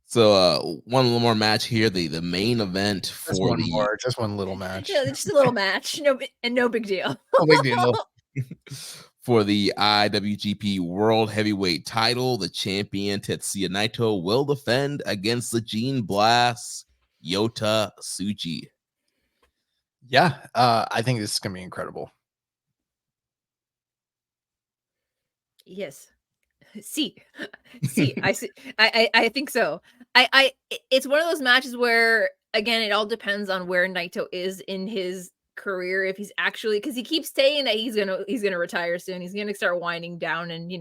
So one little more match here, the main event for just one little match. Yeah, just a little match. No big deal. No big deal. For the IWGP World Heavyweight title, the champion Tetsuya Naito will defend against the Gene Blast Yota Tsuji. Yeah, I think this is gonna be incredible. Yes. See, I see. I think so. It's one of those matches where, again, it all depends on where Naito is in his career. If he's actually, because he keeps saying that he's gonna retire soon. He's gonna start winding down, and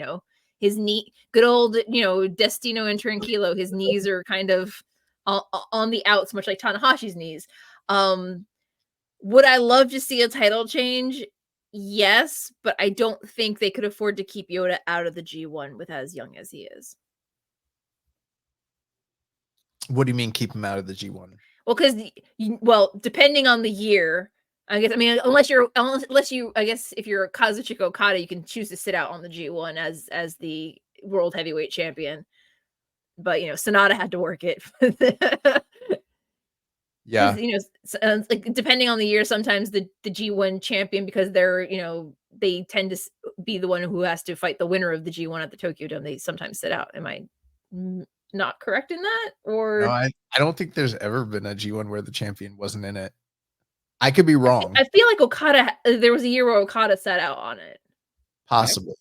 his knee, good old Destino and Tranquilo. His knees are kind of on the outs, much like Tanahashi's knees. Would I love to see a title change? Yes, but I don't think they could afford to keep Yota out of the G1 with as young as he is. What do you mean keep him out of the G1? Well, because depending on the year, I guess. I mean, unless you, I guess, if you're Kazuchika Okada, you can choose to sit out on the G1 as the World Heavyweight Champion. But Sonata had to work it. Yeah, like depending on the year, sometimes the G1 champion, because they're they tend to be the one who has to fight the winner of the G1 at the Tokyo Dome. They sometimes sit out. Am I not correct in that? Or no, I don't think there's ever been a G1 where the champion wasn't in it. I could be wrong. I feel like Okada. There was a year where Okada sat out on it. Possibly.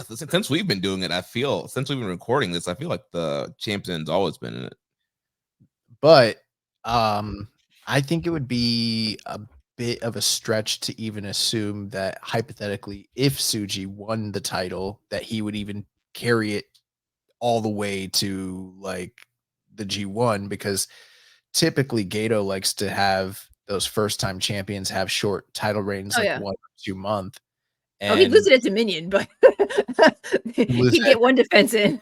Since we've been doing it, since we've been recording this, I feel like the champion's always been in it. But I think it would be a bit of a stretch to even assume that hypothetically, if Tsuji won the title, that he would even carry it all the way to like the G1, because typically Gato likes to have those first time champions have short title reigns, 1 or 2 months. And he'd lose it at Dominion, but he'd get one defense in.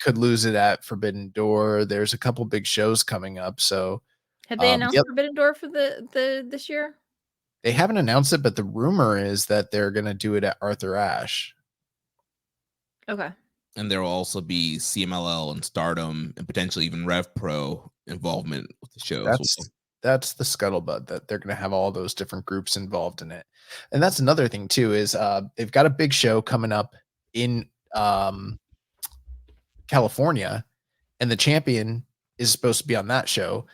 Could lose it at Forbidden Door. There's a couple big shows coming up. So have they announced Forbidden Door for the this year? They haven't announced it, but the rumor is that they're going to do it at Arthur Ashe. Okay. And there will also be CMLL and Stardom and potentially even Rev Pro involvement with the show. That's the scuttlebutt, that they're going to have all those different groups involved in it. And that's another thing too, is they've got a big show coming up in California, and the champion is supposed to be on that show.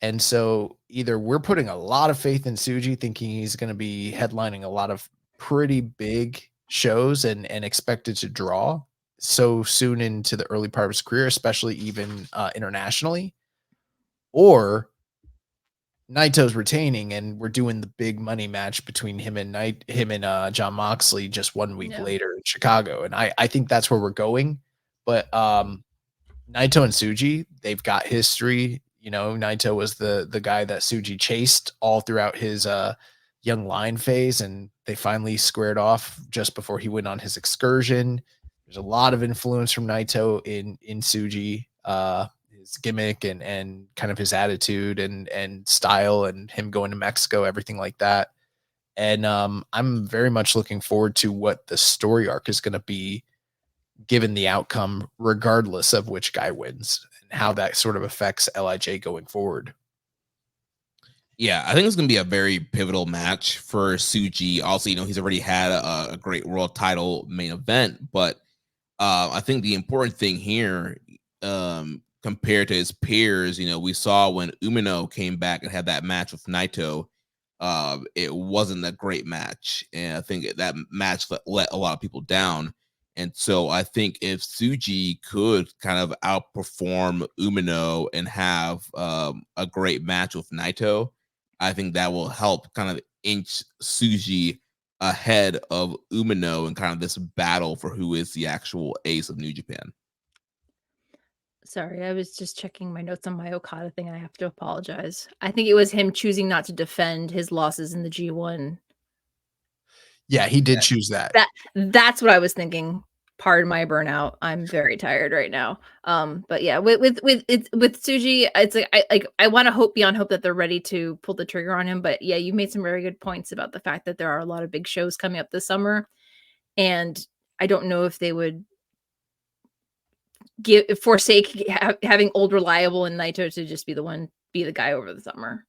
And so either we're putting a lot of faith in Tsuji, thinking he's going to be headlining a lot of pretty big shows and expected to draw so soon into the early part of his career, especially even internationally, or Naito's retaining and we're doing the big money match between him and Jon Moxley just 1 week later in Chicago. And I think that's where we're going. But Naito and Tsuji, they've got history. Naito was the guy that Tsuji chased all throughout his young lion phase, and they finally squared off just before he went on his excursion. There's a lot of influence from Naito in Tsuji, his gimmick and kind of his attitude and style, and him going to Mexico, everything like that. And I'm very much looking forward to what the story arc is going to be, given the outcome, regardless of which guy wins, and how that sort of affects LIJ going forward. Yeah, I think it's going to be a very pivotal match for Tsuji. Also, he's already had a great world title main event, but I think the important thing here, compared to his peers, we saw when Umino came back and had that match with Naito, it wasn't a great match. And I think that match let a lot of people down. And so I think if Tsuji could kind of outperform Umino and have a great match with Naito, I think that will help kind of inch Tsuji ahead of Umino in kind of this battle for who is the actual ace of New Japan. Sorry, I was just checking my notes on my Okada thing. I have to apologize. I think it was him choosing not to defend his losses in the G1. Yeah, he did choose that. That's what I was thinking. Pardon my burnout. I'm very tired right now. But yeah, with Tsuji, it's like I want to hope beyond hope that they're ready to pull the trigger on him. But yeah, you made some very good points about the fact that there are a lot of big shows coming up this summer, and I don't know if they would forsake having old reliable and Naito to just be the guy over the summer.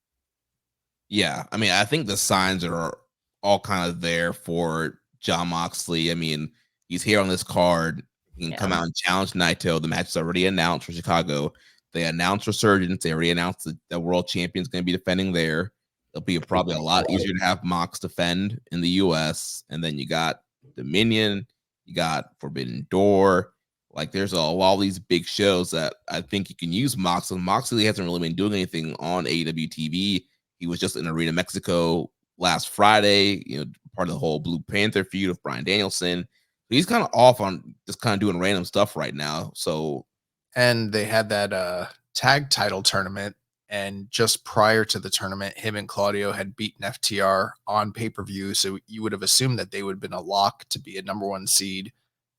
Yeah, I mean, I think the signs are all kind of there for Jon Moxley. I mean, he's here on this card. He can come out and challenge Naito. The match is already announced for Chicago. They announced Resurgence. They already announced that the world champion is going to be defending there. It'll be probably a lot easier to have Mox defend in the U.S. And then you got Dominion. You got Forbidden Door. Like, there's a lot of these big shows that I think you can use Mox. And Moxley hasn't really been doing anything on AEW TV. He was just in Arena Mexico last Friday, part of the whole Blue Panther feud with Bryan Danielson. He's kind of off on just kind of doing random stuff right now. So, and they had that tag title tournament, and just prior to the tournament, him and Claudio had beaten FTR on pay-per-view. So you would have assumed that they would have been a lock to be a number 1 seed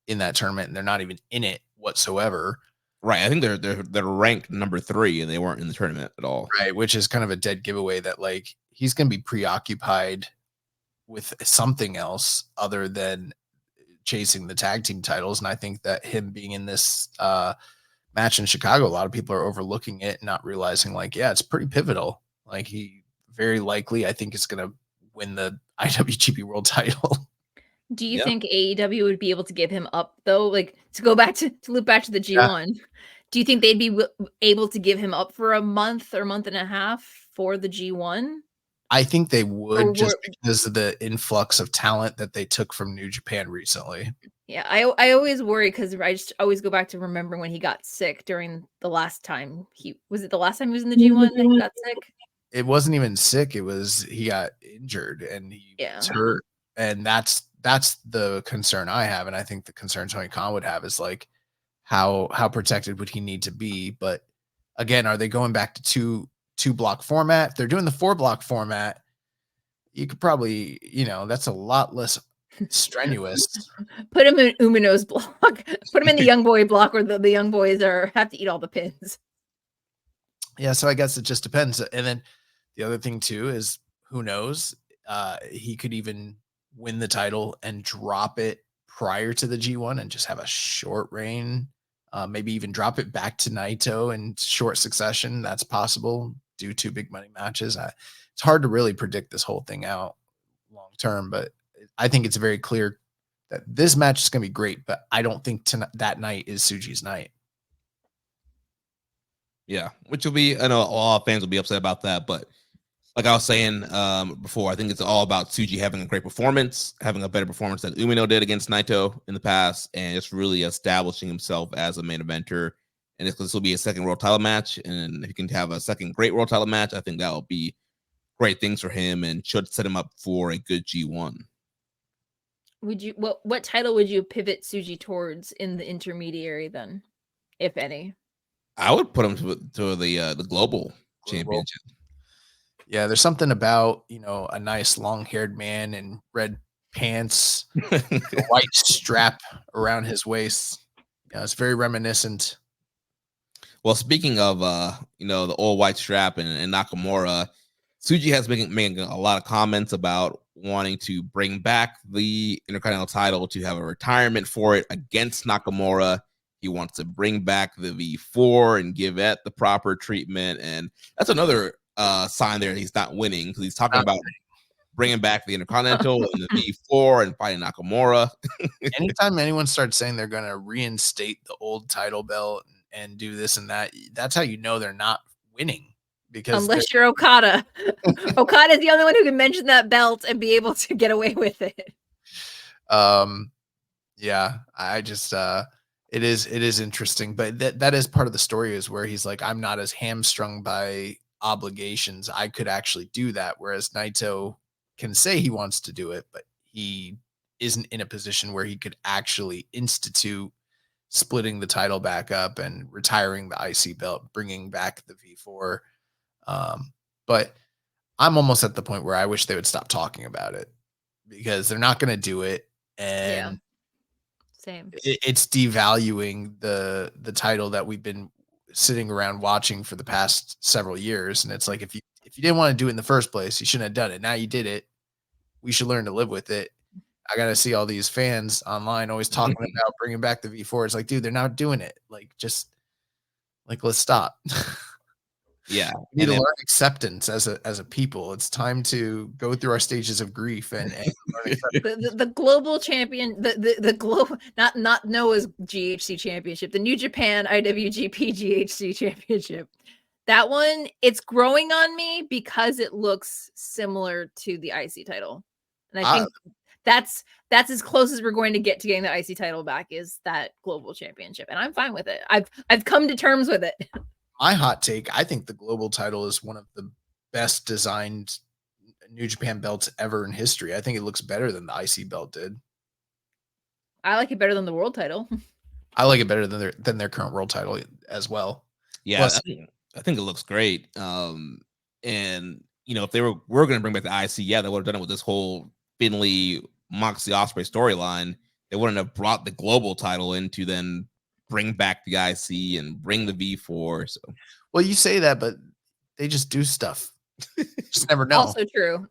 in that tournament, and they're not even in it whatsoever. Right. I think they're ranked number 3 and they weren't in the tournament at all. Right. Which is kind of a dead giveaway that like he's going to be preoccupied with something else other than chasing the tag team titles. And I think that him being in this match in Chicago, a lot of people are overlooking it, not realizing like, yeah, it's pretty pivotal. Like he very likely, I think, is going to win the IWGP World title. Do you think AEW would be able to give him up though? Like to go back to loop back to the G1. Do you think they'd be able to give him up for a month or month and a half for the G1? I think they would, just because of the influx of talent that they took from New Japan recently. Yeah, I always worry because I just always go back to remembering when he got sick during the last time was it the last time he was in the G1 that he got sick? It wasn't even sick. It was he got injured and he was hurt, and that's the concern I have, and I think the concern Tony Khan would have is like how protected would he need to be? But again, are they going back to two block format? If they're doing the 4-block format, you could probably, that's a lot less strenuous. Put him in Umino's block. Put him in the young boy block where the young boys have to eat all the pins. Yeah, so I guess it just depends. And then the other thing too is who knows? He could even win the title and drop it prior to the G1 and just have a short reign. Maybe even drop it back to Naito in short succession. That's possible. Do 2 big money matches. It's hard to really predict this whole thing out long term, but I think it's very clear that this match is going to be great, but I don't think that night is Tsuji's night. Yeah, which will be, I know a lot of fans will be upset about that, but like I was saying before, I think it's all about Tsuji having a great performance, having a better performance than Umino did against Naito in the past, and just really establishing himself as a main eventer. And this will be a second world title match, and if he can have a second great world title match, I think that will be great things for him and should set him up for a good G1. Would you what title would you pivot Tsuji towards in the intermediary then, if any? I would put him to the global championship. Yeah, there's something about, a nice long-haired man in red pants, a white strap around his waist. Yeah, it's very reminiscent. Well, speaking of the old white strap and Nakamura, Tsuji has been making a lot of comments about wanting to bring back the Intercontinental title, to have a retirement for it against Nakamura. He wants to bring back the V4 and give it the proper treatment, and that's another sign there he's not winning, because he's talking about bringing back the Intercontinental and the V4 and fighting Nakamura. Anytime anyone starts saying they're going to reinstate the old title belt and do this and that, that's how you know they're not winning. Because unless you're Okada. Okada's the only one who can mention that belt and be able to get away with it. Yeah, I just it is interesting, but that is part of the story, is where he's like, I'm not as hamstrung by obligations. I could actually do that, whereas Naito can say he wants to do it, but he isn't in a position where he could actually institute splitting the title back up and retiring the IC belt, bringing back the V4. But I'm almost at the point where I wish they would stop talking about it, because they're not going to do it. And same. It's devaluing the title that we've been sitting around watching for the past several years. And it's like, if you didn't want to do it in the first place, you shouldn't have done it. Now you did it. We should learn to live with it. I gotta see all these fans online always talking about bringing back the V4. It's like, dude, they're not doing it. Like, just like, let's stop. Yeah, We need to learn acceptance as a people. It's time to go through our stages of grief and learn the global champion, the global not Noah's GHC championship, the New Japan IWGP GHC championship. That one, it's growing on me because it looks similar to the IC title, and I think that's as close as we're going to get to getting the IC title back, is that global championship, and I'm fine with it. I've come to terms with it. My hot take, I think the global title is one of the best designed New Japan belts ever in history. I think it looks better than the IC belt did. I like it better than the world title. I like it better than their current world title as well. Yeah, plus, I think it looks great. And if they were going to bring back the IC, yeah, they would have done it with this whole Finley Moxley Ospreay storyline. They wouldn't have brought the global title in to then bring back the IC and bring the V4. So, well, you say that, but they just do stuff. Just never know. Also true.